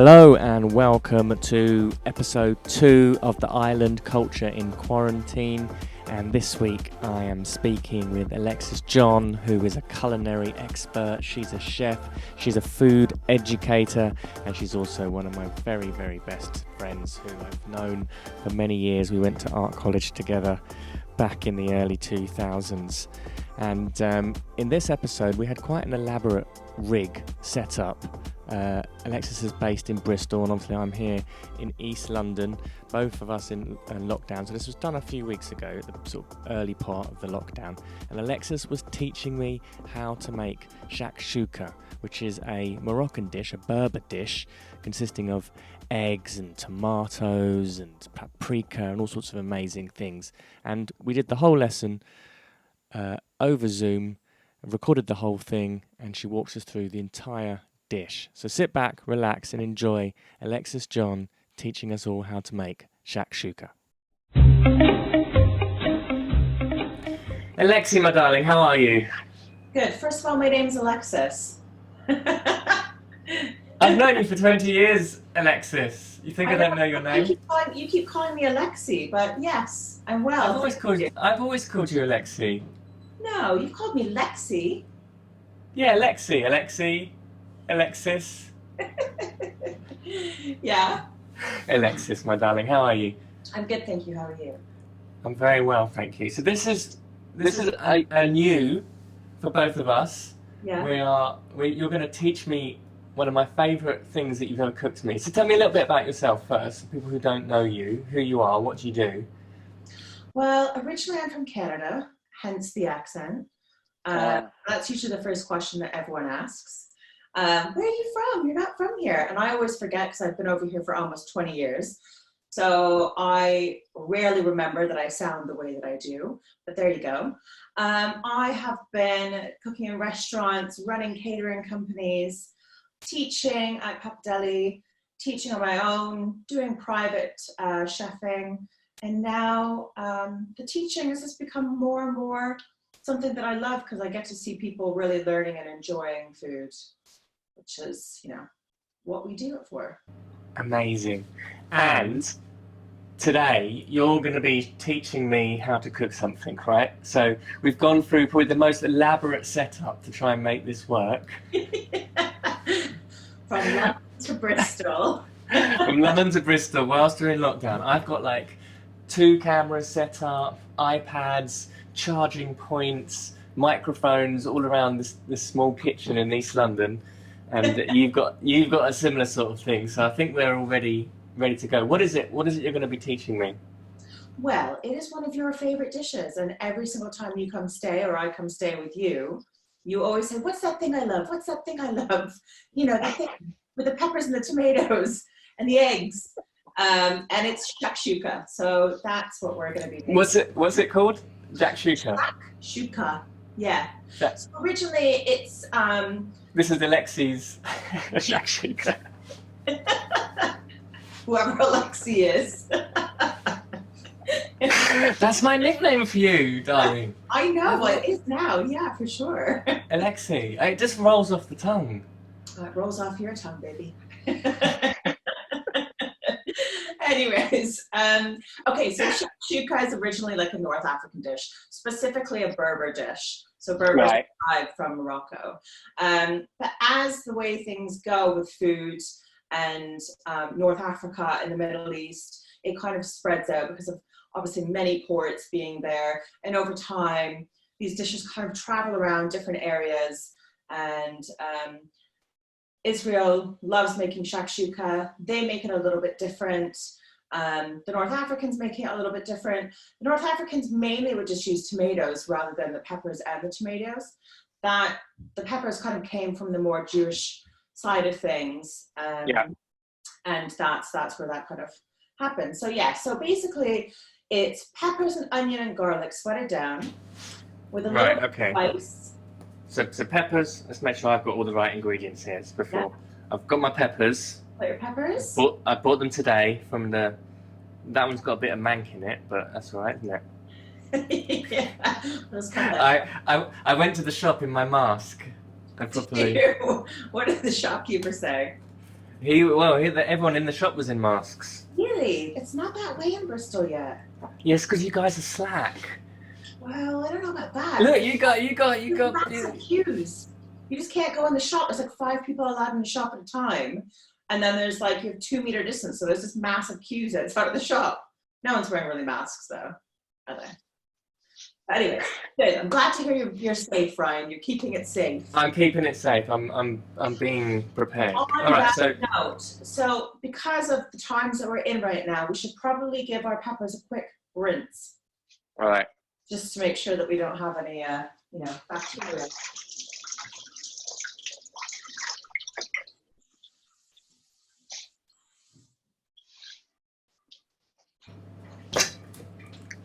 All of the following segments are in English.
Hello and welcome to episode 2 of the Island Culture in Quarantine, and this week I am speaking with Alexis John, who is a culinary expert. She's a chef, she's a food educator, and she's also one of my very, very best friends who I've known for many years. We went to art college together back in the early 2000s, and in this episode we had quite an elaborate rig set up. Alexis is based in Bristol, and obviously I'm here in East London, both of us in lockdown. So this was done a few weeks ago, the sort of early part of the lockdown, and Alexis was teaching me how to make Shakshuka, which is a Moroccan dish, a Berber dish, consisting of eggs and tomatoes and paprika and all sorts of amazing things. And we did the whole lesson over Zoom, recorded the whole thing, and she walks us through the entire dish. So sit back, relax, and enjoy Alexis John teaching us all how to make Shakshuka. Alexi, my darling, how are you? Good. First of all, my name's Alexis. I've known you for 20 years, Alexis. You think I don't know your name? You keep calling me Alexi, but yes, I'm well. I've always called you Alexi. No, you've called me Lexi. Yeah, Alexis. Yeah. Alexis, my darling, how are you? I'm good, thank you. How are you? I'm very well, thank you. So this is a new for both of us. Yeah. You're going to teach me one of my favourite things that you've ever cooked me. So tell me a little bit about yourself first, for people who don't know you, who you are, what do you do? Well, originally I'm from Canada, hence the accent. That's usually the first question that everyone asks. Where are you from? You're not from here. And I always forget because I've been over here for almost 20 years. So I rarely remember that I sound the way that I do, but there you go. I have been cooking in restaurants, running catering companies, teaching at Pap Deli, teaching on my own, doing private chefing. And now the teaching has just become more and more something that I love because I get to see people really learning and enjoying food, which is, what we do it for. Amazing. And today you're going to be teaching me how to cook something, right? So we've gone through probably the most elaborate setup to try and make this work. From London to Bristol. From London to Bristol whilst we're in lockdown. I've got like 2 cameras set up, iPads, charging points, microphones all around this small kitchen in East London, and you've got a similar sort of thing. So I think we're already ready to go. What is it you're going to be teaching me? Well, it is one of your favorite dishes, and every single time you come stay or I come stay with you, you always say, "What's that thing I love? What's that thing I love?" The thing with the peppers and the tomatoes and the eggs. And it's shakshuka. So that's what we're going to be making. What's it called? Shakshuka. Shakshuka. Yeah. So originally it's This is Alexi's shakshuka. Whoever Alexi is. That's my nickname for you, darling. I know, well, it is now, yeah, for sure. Alexi. It just rolls off the tongue. It rolls off your tongue, baby. Anyways, okay, so shakshuka is originally like a North African dish, specifically a Berber dish. So Berber is derived from Morocco. But as the way things go with food and North Africa and the Middle East, it kind of spreads out because of obviously many ports being there. And over time, these dishes kind of travel around different areas. And Israel loves making shakshuka. They make it a little bit different. The North Africans make it a little bit different. The North Africans mainly would just use tomatoes rather than the peppers and the tomatoes. The peppers kind of came from the more Jewish side of things. And that's where that kind of happened. So so basically it's peppers and onion and garlic sweated down with a little bit of spice. So peppers, let's make sure I've got all the right ingredients here before. Yeah. I've got my peppers. Got your peppers? I bought them today from that one's got a bit of mank in it, but that's all right, isn't it? Yeah, those come out. I went to the shop in my mask. I properly... What did the shopkeeper say? Everyone in the shop was in masks. Really? It's not that way in Bristol yet. Yes, because you guys are slack. Well, I don't know about that. Look, you There's got. massive queues. You just can't go in the shop. There's like 5 people allowed in the shop at a time. And then there's like, you have 2 meter distance. So there's just massive queues outside of the shop. No one's wearing really masks though, are they? Anyway, good. I'm glad to hear you're safe, Ryan. You're keeping it safe. I'm keeping it safe. I'm being prepared. On All right, that note, so because of the times that we're in right now, we should probably give our peppers a quick rinse, all right. just to make sure that we don't have any, bacteria.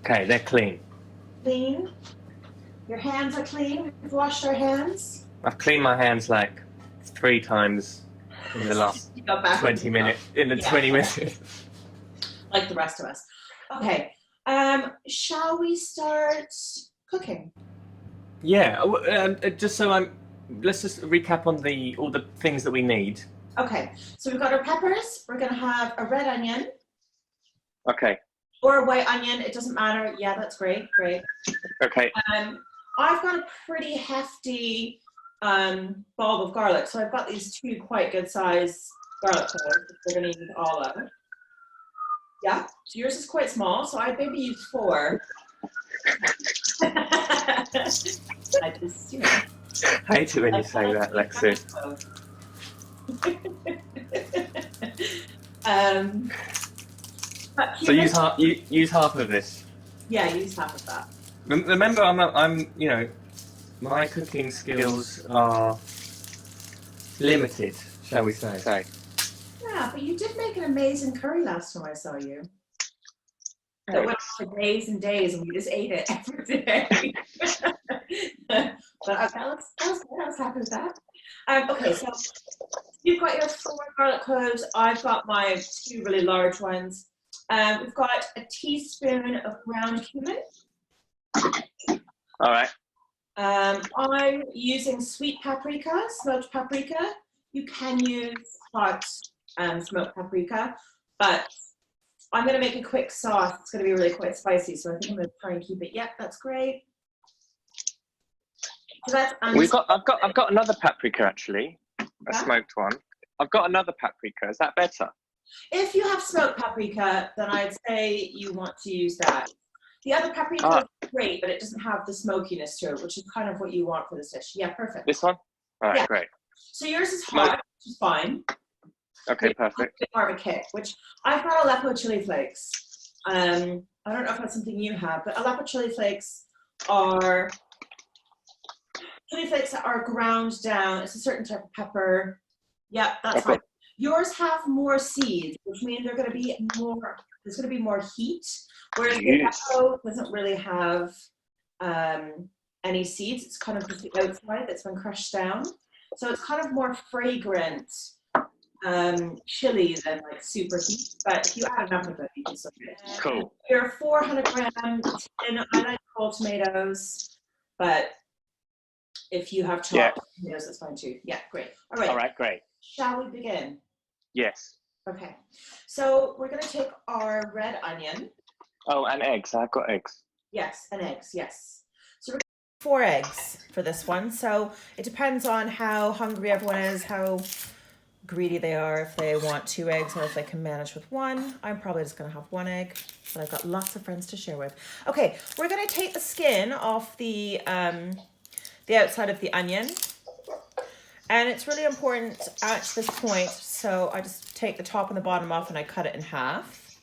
Okay, they're clean. Clean. Your hands are clean. We've washed our hands. I've cleaned my hands like 3 times in the last 20 minutes. In the 20 minutes. Like the rest of us. Okay. Shall we start cooking? Yeah. Just so let's just recap on all the things that we need. Okay. So we've got our peppers. We're gonna have a red onion. Okay. Or a white onion. It doesn't matter. Yeah, that's great. Great. Okay. I've got a pretty hefty bulb of garlic. So I've got these 2 quite good size garlic cloves that we're going to use all of. Yeah, so yours is quite small. So I'd maybe use 4. I just, I hate it when you say that, Alexis. So use half of this. Yeah, use half of that. Remember, I'm my cooking skills are limited, shall we say? Yeah, but you did make an amazing curry last time I saw you. That went for days and days, and we just ate it every day. But I was happy with that. Okay, so you've got your 4 garlic cloves. I've got my 2 really large ones. We've got a teaspoon of ground cumin. All right. I'm using sweet paprika, smoked paprika. You can use hot smoked paprika, but I'm going to make a quick sauce. It's going to be really quite spicy, so I think I'm going to try and keep it. Yep, that's great. So that's I've got another paprika actually, a smoked one. I've got another paprika. Is that better? If you have smoked paprika, then I'd say you want to use that. The other paprika is great, but it doesn't have the smokiness to it, which is kind of what you want for this dish. Yeah, perfect. This one? All right, great. So yours is hot, which is fine. Okay, perfect. More of a kick, which I've got Aleppo chili flakes. I don't know if that's something you have, but Aleppo chili flakes are chili flakes that are ground down. It's a certain type of pepper. Yeah, that's fine. Yours have more seeds, which means there's going to be more heat, whereas the Aleppo doesn't really have any seeds. It's kind of just the outside that's been crushed down. So it's kind of more fragrant chili than like super heat. But if you add enough of it, you can still do it. Cool. Your 400-gram tin. I like whole tomatoes, but if you have chopped tomatoes, that's fine too. Yeah, great. All right. All right, great. Shall we begin? Yes. Okay. So we're going to take our red onion. Oh, and eggs. I've got eggs. Yes, and eggs. Yes. So we're going to 4 eggs for this one. So it depends on how hungry everyone is, how greedy they are, if they want 2 eggs or if they can manage with 1. I'm probably just going to have 1 egg, but I've got lots of friends to share with. Okay, we're going to take the skin off the outside of the onion. And it's really important at this point, so I just take the top and the bottom off and I cut it in half.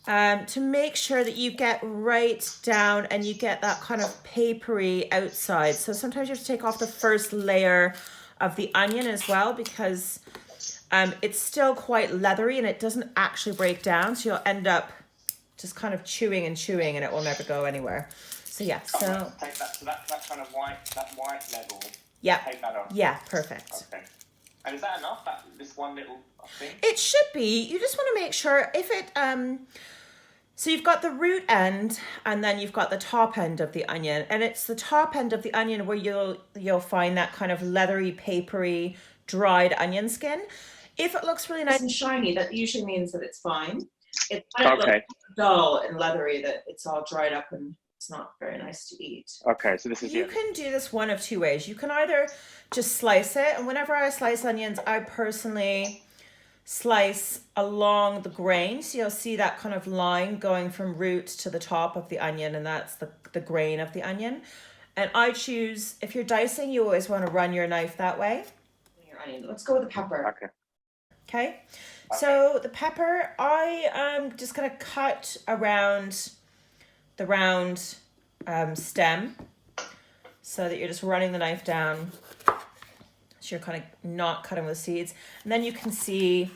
To make sure that you get right down and you get that kind of papery outside. So sometimes you have to take off the first layer of the onion as well, because it's still quite leathery and it doesn't actually break down. So you'll end up just kind of chewing and it will never go anywhere. So yeah, so take that, so that kind of white level. Yeah. Take that off. Yeah, perfect. Okay. And is that enough? This one little thing? It should be. You just want to make sure if it so you've got the root end and then you've got the top end of the onion, and it's the top end of the onion where you'll find that kind of leathery, papery, dried onion skin. If it looks really nice nice and shiny, that usually means that it's fine. It's when it looks dull and leathery that it's all dried up and it's not very nice to eat. Okay, so this is You can do this one of two ways. You can either just slice it, and whenever I slice onions, I personally slice along the grain. So you'll see that kind of line going from root to the top of the onion, and that's the grain of the onion. And I choose, if you're dicing, you always want to run your knife that way. Your onion. Let's go with the pepper. Okay. So the pepper, I am just going to cut around the round stem so that you're just running the knife down. So you're kind of not cutting with seeds. And then you can see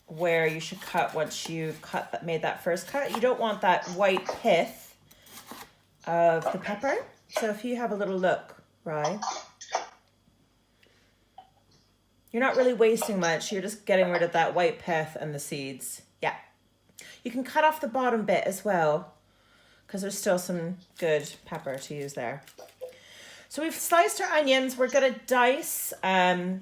where you should cut once you've made that first cut. You don't want that white pith of the pepper. So if you have a little look, right? You're not really wasting much. You're just getting rid of that white pith and the seeds. Yeah. You can cut off the bottom bit as well, because there's still some good pepper to use there. So we've sliced our onions. We're going to dice our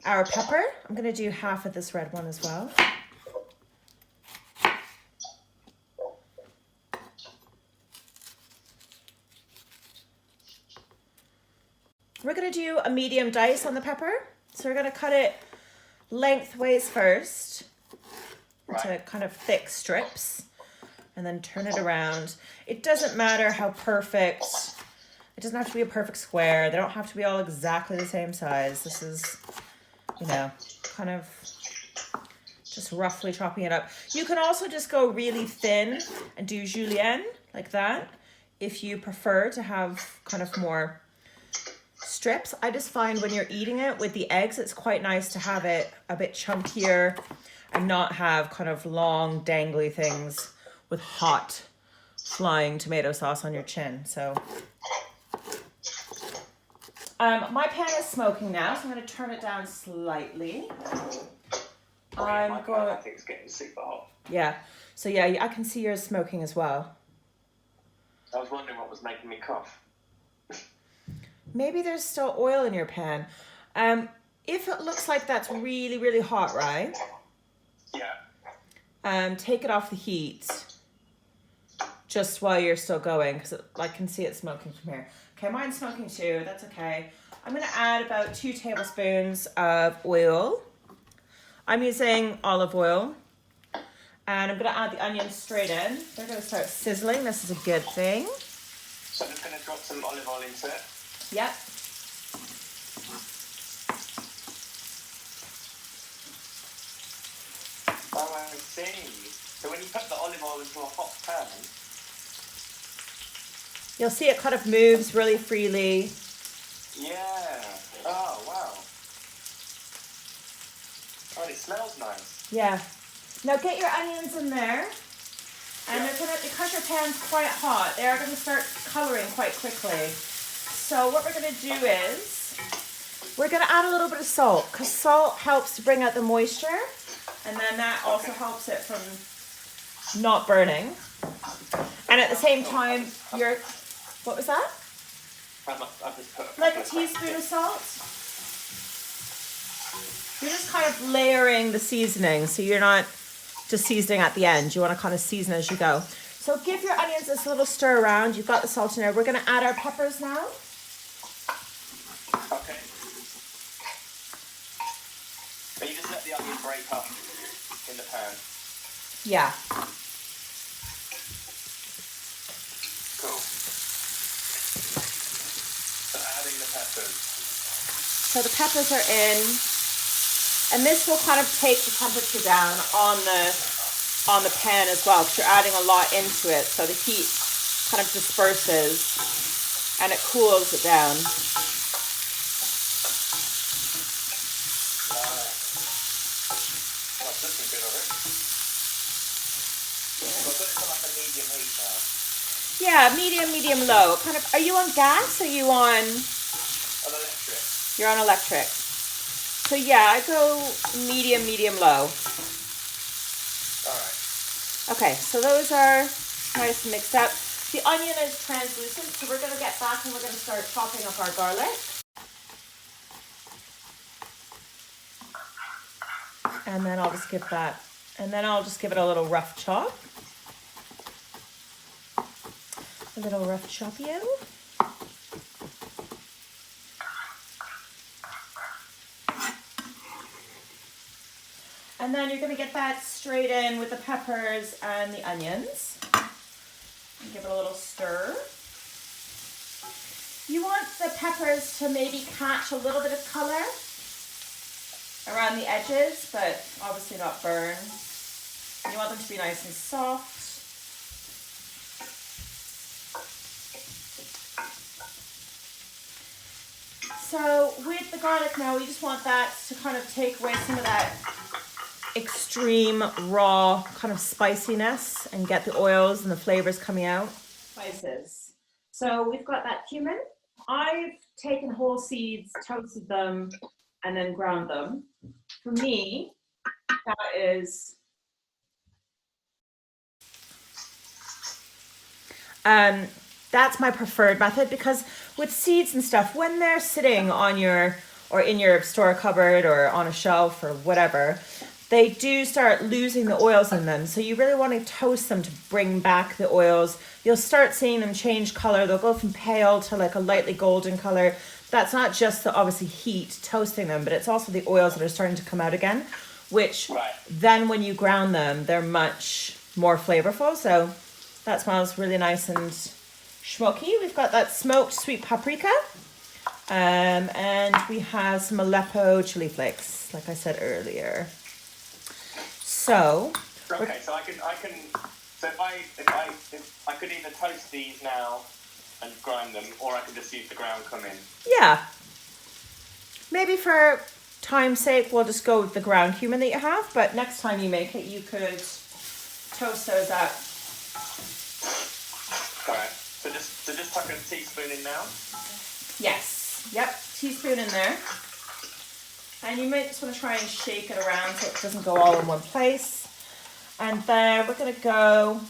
pepper. I'm going to do half of this red one as well. We're going to do a medium dice on the pepper. So we're going to cut it lengthways first into kind of thick strips and then turn it around. It doesn't matter how perfect, it doesn't have to be a perfect square. They don't have to be all exactly the same size. This is, you know, kind of just roughly chopping it up. You can also just go really thin and do julienne like that if you prefer to have kind of more strips. I just find when you're eating it with the eggs, it's quite nice to have it a bit chunkier and not have kind of long dangly things with hot flying tomato sauce on your chin. So my pan is smoking now, so I'm going to turn it down slightly. I think it's getting super hot. Yeah, so yeah, I can see yours smoking as well. I was wondering what was making me cough. Maybe there's still oil in your pan. If it looks like that's really, really hot, right? Yeah. Take it off the heat just while you're still going, because I can see it smoking from here. Okay, mine's smoking too. That's okay. I'm going to add about 2 tablespoons of oil. I'm using olive oil. And I'm going to add the onions straight in. They're going to start sizzling. This is a good thing. So I'm just going to drop some olive oil into it. Yep. Oh, I see. So when you put the olive oil into a hot pan, you'll see it kind of moves really freely. Yeah. Oh, wow. Oh, it smells nice. Yeah. Now get your onions in there. And they're gonna, because your pan's quite hot, they are going to start coloring quite quickly. So what we're going to do is, we're going to add a little bit of salt, because salt helps to bring out the moisture, and then that also helps it from not burning. And at the same time, what was that? I've just put Like a teaspoon of salt? You're just kind of layering the seasoning, so you're not just seasoning at the end. You want to kind of season as you go. So give your onions this little stir around. You've got the salt in there. We're going to add our peppers now. Okay. But you just let the onion break up in the pan. Yeah. Cool. So adding the peppers. So the peppers are in. And this will kind of take the temperature down on the pan as well, because you're adding a lot into it. So the heat kind of disperses and it cools it down. That's looking good already. So I'll put it to like a medium heat now. Yeah, medium, low. Kind of. Are you on gas? Or are you on? On electric. You're on electric. So yeah, I go medium, low. All right. Okay, so those are nice and mixed up. The onion is translucent, so we're going to get back and we're going to start chopping up our garlic. And then I'll just give it a little rough chop. A little rough chopio. And then you're going to get that straight in with the peppers and the onions. And give it a little stir. You want the peppers to maybe catch a little bit of color around the edges, but obviously not burn. You want them to be nice and soft. So with the garlic now, we just want that to kind of take away some of that extreme raw kind of spiciness and get the oils and the flavors coming out. Spices. So we've got that cumin. I've taken whole seeds, toasted them, and then ground them. For me, that is that's my preferred method, because with seeds and stuff, when they're sitting on your or in your store cupboard or on a shelf or whatever, they do start losing the oils in them. So you really want to toast them to bring back the oils. You'll start seeing them change color. They'll go from pale to like a lightly golden color. That's not just the obviously heat toasting them, but it's also the oils that are starting to come out again, which then when you ground them, they're much more flavorful. So that smells really nice and smoky. We've got that smoked sweet paprika. And we have some Aleppo chili flakes, like I said earlier. So okay, so I can. So if I could either toast these now and grind them, or I could just use the ground cumin. Yeah. Maybe for time's sake, we'll just go with the ground cumin that you have. But next time you make it, you could toast those up. All right. So just tuck a teaspoon in now. Yes. Yep. Teaspoon in there. And you might just want to try and shake it around so it doesn't go all in one place. And then we're going to go...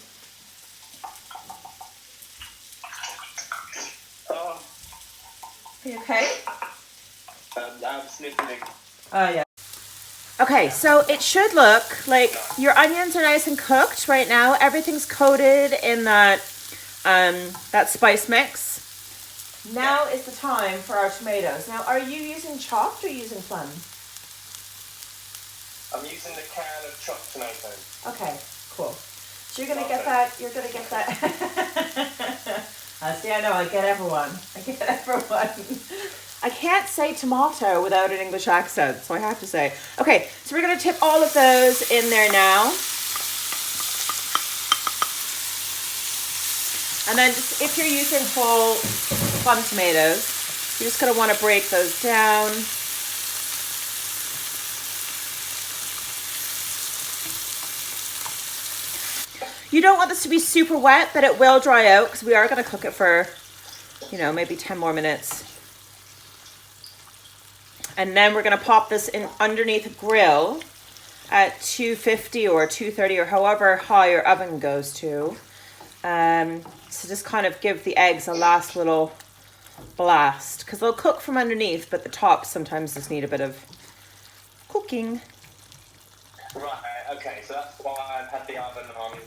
Oh. Are you okay? I'm sniffling. Oh, yeah. Okay, so it should look like your onions are nice and cooked right now. Everything's coated in that spice mix. Now is the time for our tomatoes. Now, are you using chopped or using flum? I'm using the can of chopped tomatoes. Okay, cool. So you're gonna get that. You're gonna get that. See, I know. I get everyone. I can't say tomato without an English accent, so I have to say. Okay, so we're gonna tip all of those in there now. And then just, if you're using whole plum tomatoes, you're just going to want to break those down. You don't want this to be super wet, but it will dry out because we are going to cook it for, maybe 10 more minutes. And then we're going to pop this in underneath a grill at 250 or 230 or however high your oven goes to. So just kind of give the eggs a last little blast, because they'll cook from underneath, but the tops sometimes just need a bit of cooking. Right, okay, so that's why I've had the oven on.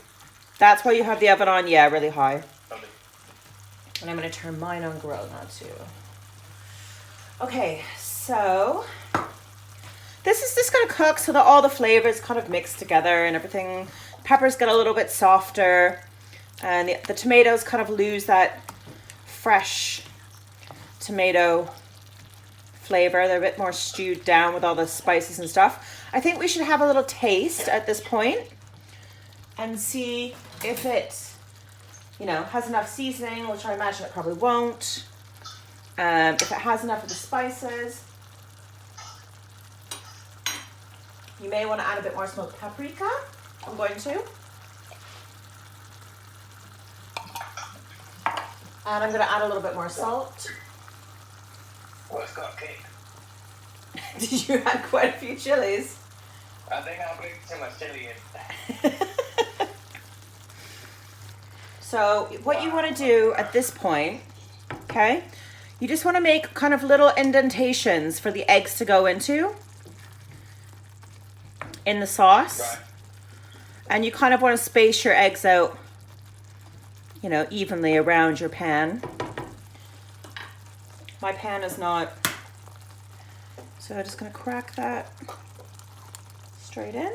That's why you have the oven on, yeah, really high. And I'm going to turn mine on grill now too. Okay, so this is just going to cook so that all the flavors kind of mix together and everything. Peppers get a little bit softer. And the tomatoes kind of lose that fresh tomato flavor. They're a bit more stewed down with all the spices and stuff. I think we should have a little taste at this point and see if it, has enough seasoning, which I imagine it probably won't. If it has enough of the spices. You may want to add a bit more smoked paprika. I'm going to. And I'm going to add a little bit more salt. Well, it's got a kick. Did you add quite a few chilies? I think I'll bring too much chili in. So what you want to do at this point, okay, you just want to make kind of little indentations for the eggs to go into in the sauce. Right. And you kind of want to space your eggs out, you know, evenly around your pan. My pan is not, so I'm just going to crack that straight in.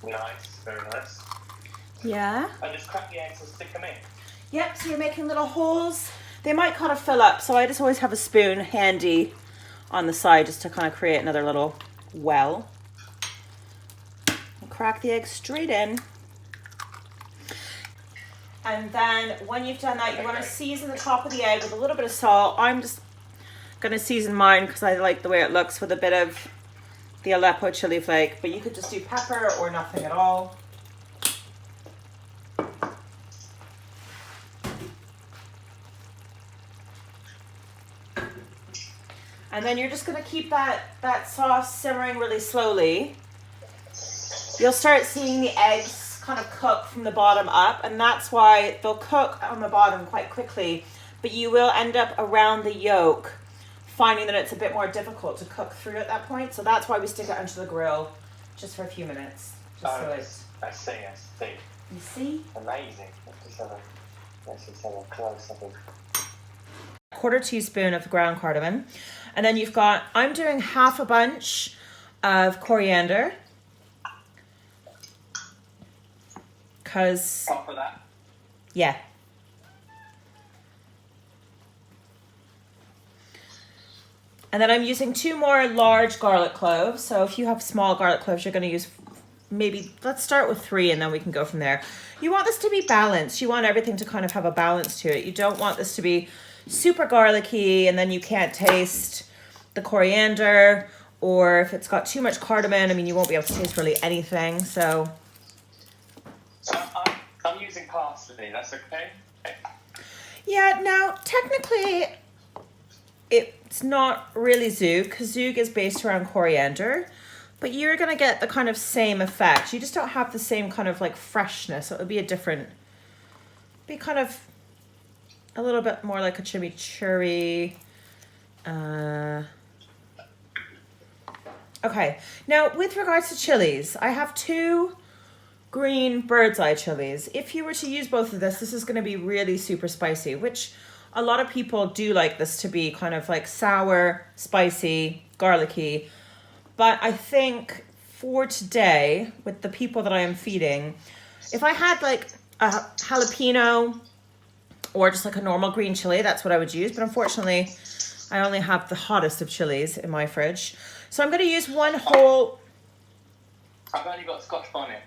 Nice, very nice. Yeah. And just crack the eggs and stick them in. Yep, so you're making little holes. They might kind of fill up, so I just always have a spoon handy on the side just to kind of create another little well. And crack the egg straight in. And then when you've done that, you want to season the top of the egg with a little bit of salt. I'm just going to season mine because I like the way it looks with a bit of the Aleppo chili flake, but you could just do pepper or nothing at all. And then you're just going to keep that sauce simmering really slowly. You'll start seeing the eggs kind of cook from the bottom up, and that's why they'll cook on the bottom quite quickly, but you will end up around the yolk finding that it's a bit more difficult to cook through at that point. So that's why we stick it onto the grill just for a few minutes. Just so it's... I see. You see? Amazing. Let's just have a close up of... 1/4 teaspoon of ground cardamom. And then you've got, I'm doing half a bunch of coriander. Because... Top of that? Yeah. And then I'm using 2 more large garlic cloves. So if you have small garlic cloves, you're going to use maybe, let's start with 3 and then we can go from there. You want this to be balanced. You want everything to kind of have a balance to it. You don't want this to be super garlicky and then you can't taste the coriander, or if it's got too much cardamom, I mean, you won't be able to taste really anything. So I'm using parsley, that's okay? yeah, now technically it's not really zug, because zug is based around coriander, but you're going to get the kind of same effect. You just don't have the same kind of like freshness. It would be be kind of a little bit more like a chimichurri. Okay, now with regards to chilies, I have 2 green bird's eye chilies. If you were to use both of this is going to be really super spicy, which a lot of people do like this to be kind of like sour, spicy, garlicky. But I think for today, with the people that I am feeding, if I had like a jalapeno or just like a normal green chili, that's what I would use. But unfortunately, I only have the hottest of chilies in my fridge. So I'm going to use 1 whole... I've only got Scotch bonnet.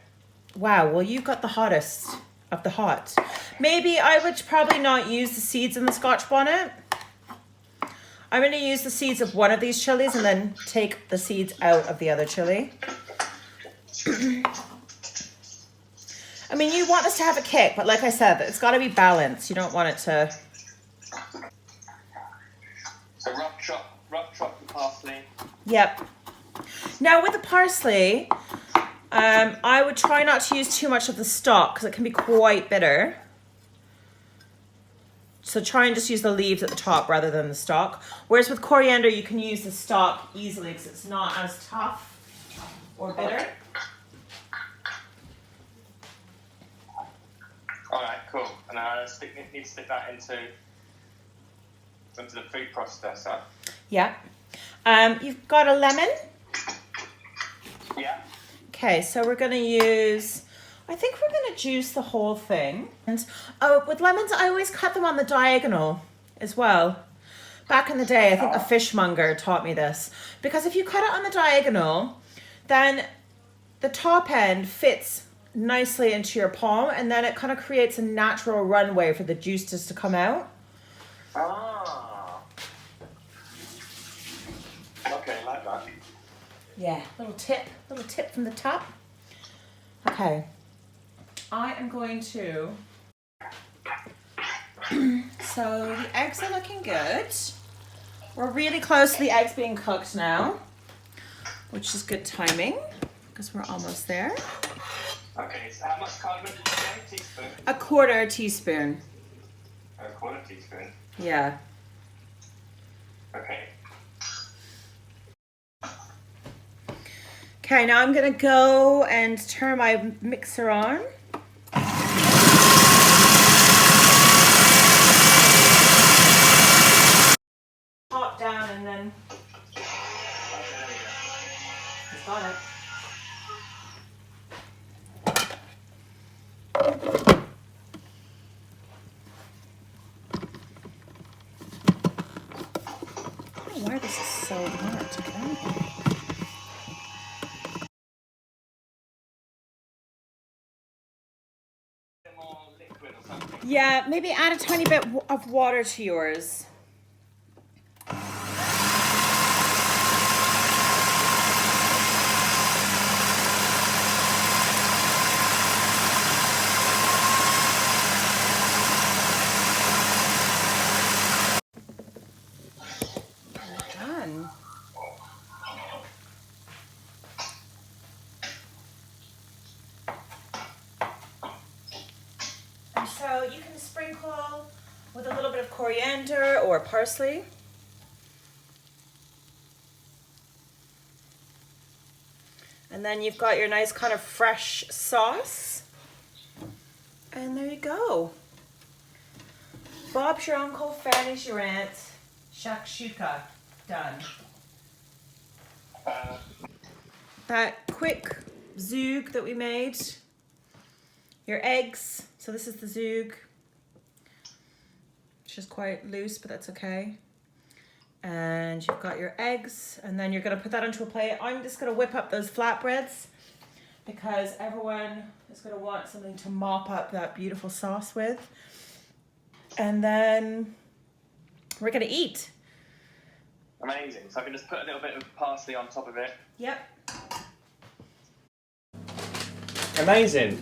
Wow, well, you've got the hottest of the hot. Maybe I would probably not use the seeds in the Scotch bonnet. I'm going to use the seeds of one of these chilies and then take the seeds out of the other chili. I mean, you want this to have a kick, but like I said, it's got to be balanced. You don't want it to... So rough chop the parsley. Yep. Now with the parsley, I would try not to use too much of the stalk because it can be quite bitter. So try and just use the leaves at the top rather than the stalk. Whereas with coriander, you can use the stalk easily because it's not as tough or bitter. All right, cool. And I need to stick that into the food processor. Yeah. You've got a lemon. Yeah. Okay, so we're going to use... I think we're going to juice the whole thing. And with lemons, I always cut them on the diagonal as well. Back in the day, I think a fishmonger taught me this. Because if you cut it on the diagonal, then the top end fits nicely into your palm, and then it kind of creates a natural runway for the juices to come out. Ah. Okay, like that. Yeah, little tip from the top. Okay. I am going to. So the eggs are looking good. We're really close to the eggs being cooked now, which is good timing because we're almost there. Okay, so how much cardamom did you say? Teaspoon? A quarter teaspoon. A quarter teaspoon. Yeah. Okay. Okay, now I'm gonna go and turn my mixer on. Pop down and then it's got it. I don't know why this is so hard to get out. More liquid or something. Yeah, maybe add a tiny bit of water to yours. Done. And so you can sprinkle with a little bit of coriander or parsley. And then you've got your nice kind of fresh sauce. And there you go. Bob's your uncle, Fanny's your aunt. Shakshuka. Done. That quick zoog that we made. Your eggs. So this is the zoog. It's just quite loose, but that's okay. And you've got your eggs, and then you're gonna put that onto a plate. I'm just gonna whip up those flatbreads because everyone is gonna want something to mop up that beautiful sauce with. And then we're gonna eat. Amazing. So I can just put a little bit of parsley on top of it. Yep. Amazing.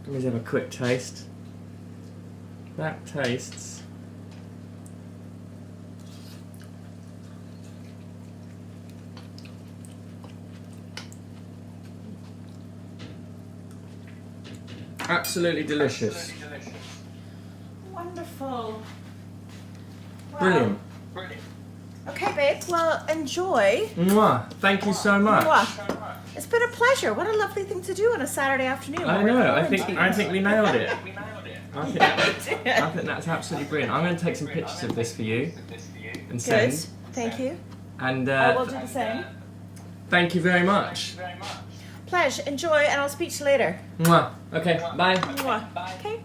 Let's have a quick taste. That tastes absolutely delicious. Absolutely delicious. Wonderful. Wow. Brilliant. Brilliant. Okay, babe. Well, enjoy. Mwah. Thank you so much. Mwah. It's been a pleasure. What a lovely thing to do on a Saturday afternoon. I when we're know. I quarantined. think we nailed it. We nailed it. I think that's absolutely brilliant. I'm going to take some pictures of this for you and Good. send. Thank you. And I will do the same. thank you very much. Pleasure. Enjoy, and I'll speak to you later. Mwah. Okay. Bye. Mwah. Okay.